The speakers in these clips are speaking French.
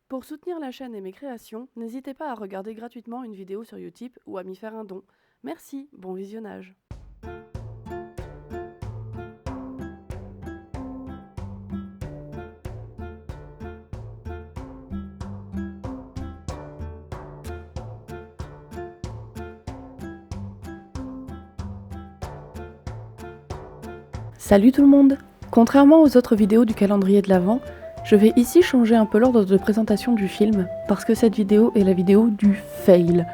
Pour soutenir la chaîne et mes créations, n'hésitez pas à regarder gratuitement une vidéo sur Utip ou à m'y faire un don. Merci, bon visionnage. Salut tout le monde! Contrairement aux autres vidéos du calendrier de l'Avent, je vais ici changer un peu l'ordre de présentation du film, parce que cette vidéo est la vidéo du fail.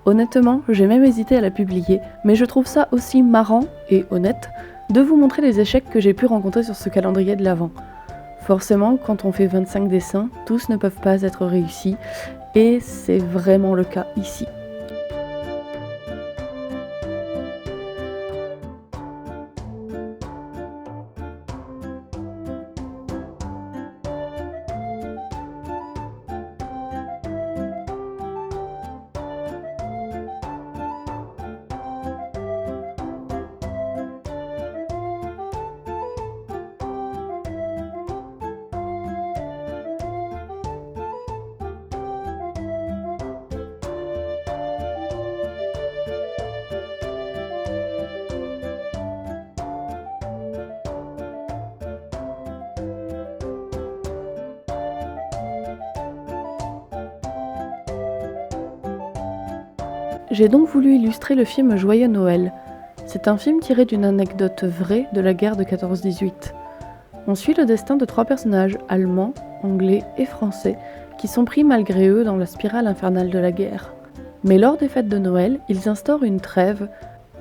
Honnêtement, j'ai même hésité à la publier, mais je trouve ça aussi marrant, et honnête, de vous montrer les échecs que j'ai pu rencontrer sur ce calendrier de l'Avent. Forcément, quand on fait 25 dessins, tous ne peuvent pas être réussis, et c'est vraiment le cas ici. J'ai donc voulu illustrer le film Joyeux Noël. C'est un film tiré d'une anecdote vraie de la guerre de 14-18. On suit le destin de 3 personnages, allemands, anglais et français, qui sont pris malgré eux dans la spirale infernale de la guerre. Mais lors des fêtes de Noël, ils instaurent une trêve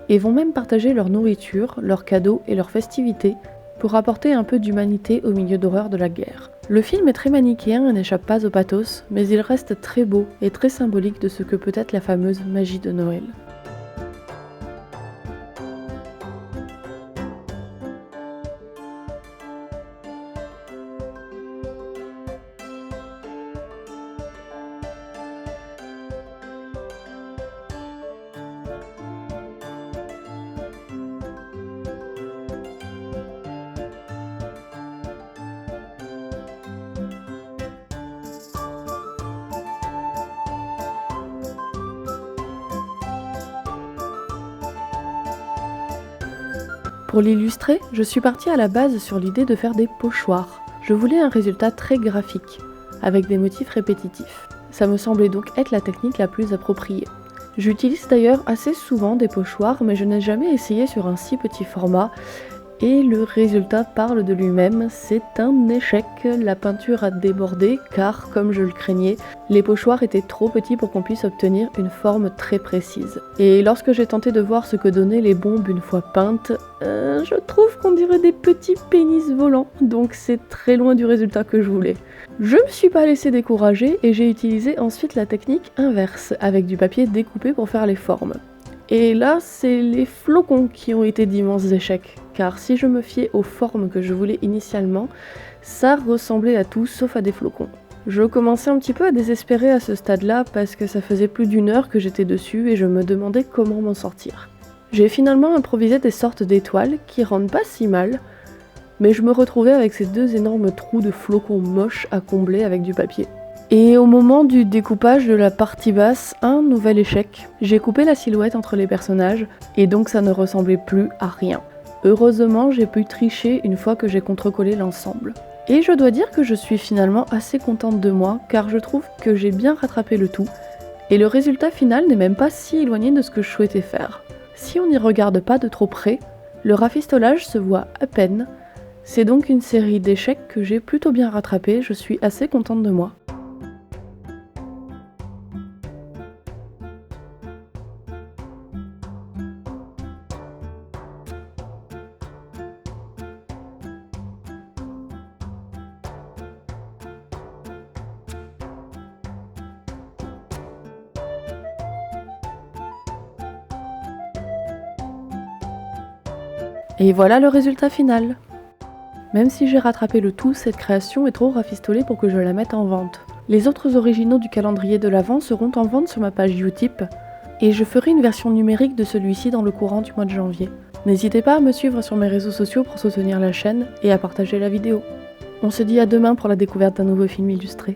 et vont même partager leur nourriture, leurs cadeaux et leurs festivités pour apporter un peu d'humanité au milieu d'horreur de la guerre. Le film est très manichéen et n'échappe pas au pathos, mais il reste très beau et très symbolique de ce que peut être la fameuse magie de Noël. Pour l'illustrer, je suis partie à la base sur l'idée de faire des pochoirs. Je voulais un résultat très graphique, avec des motifs répétitifs. Ça me semblait donc être la technique la plus appropriée. J'utilise d'ailleurs assez souvent des pochoirs, mais je n'ai jamais essayé sur un si petit format, et le résultat parle de lui-même, c'est un échec. La peinture a débordé, car, comme je le craignais, les pochoirs étaient trop petits pour qu'on puisse obtenir une forme très précise. Et lorsque j'ai tenté de voir ce que donnaient les bombes une fois peintes, je trouve qu'on dirait des petits pénis volants, donc c'est très loin du résultat que je voulais. Je me suis pas laissé décourager et j'ai utilisé ensuite la technique inverse, avec du papier découpé pour faire les formes. Et là, c'est les flocons qui ont été d'immenses échecs, car si je me fiais aux formes que je voulais initialement, ça ressemblait à tout sauf à des flocons. Je commençais un petit peu à désespérer à ce stade-là parce que ça faisait plus d'1 heure que j'étais dessus et je me demandais comment m'en sortir. J'ai finalement improvisé des sortes d'étoiles qui rendent pas si mal, mais je me retrouvais avec ces 2 énormes trous de flocons moches à combler avec du papier. Et au moment du découpage de la partie basse, un nouvel échec. J'ai coupé la silhouette entre les personnages, et donc ça ne ressemblait plus à rien. Heureusement, j'ai pu tricher une fois que j'ai contrecollé l'ensemble. Et je dois dire que je suis finalement assez contente de moi, car je trouve que j'ai bien rattrapé le tout, et le résultat final n'est même pas si éloigné de ce que je souhaitais faire. Si on n'y regarde pas de trop près, le rafistolage se voit à peine. C'est donc une série d'échecs que j'ai plutôt bien rattrapé, je suis assez contente de moi. Et voilà le résultat final. Même si j'ai rattrapé le tout, cette création est trop rafistolée pour que je la mette en vente. Les autres originaux du calendrier de l'Avent seront en vente sur ma page Utip, et je ferai une version numérique de celui-ci dans le courant du mois de janvier. N'hésitez pas à me suivre sur mes réseaux sociaux pour soutenir la chaîne et à partager la vidéo. On se dit à demain pour la découverte d'un nouveau film illustré.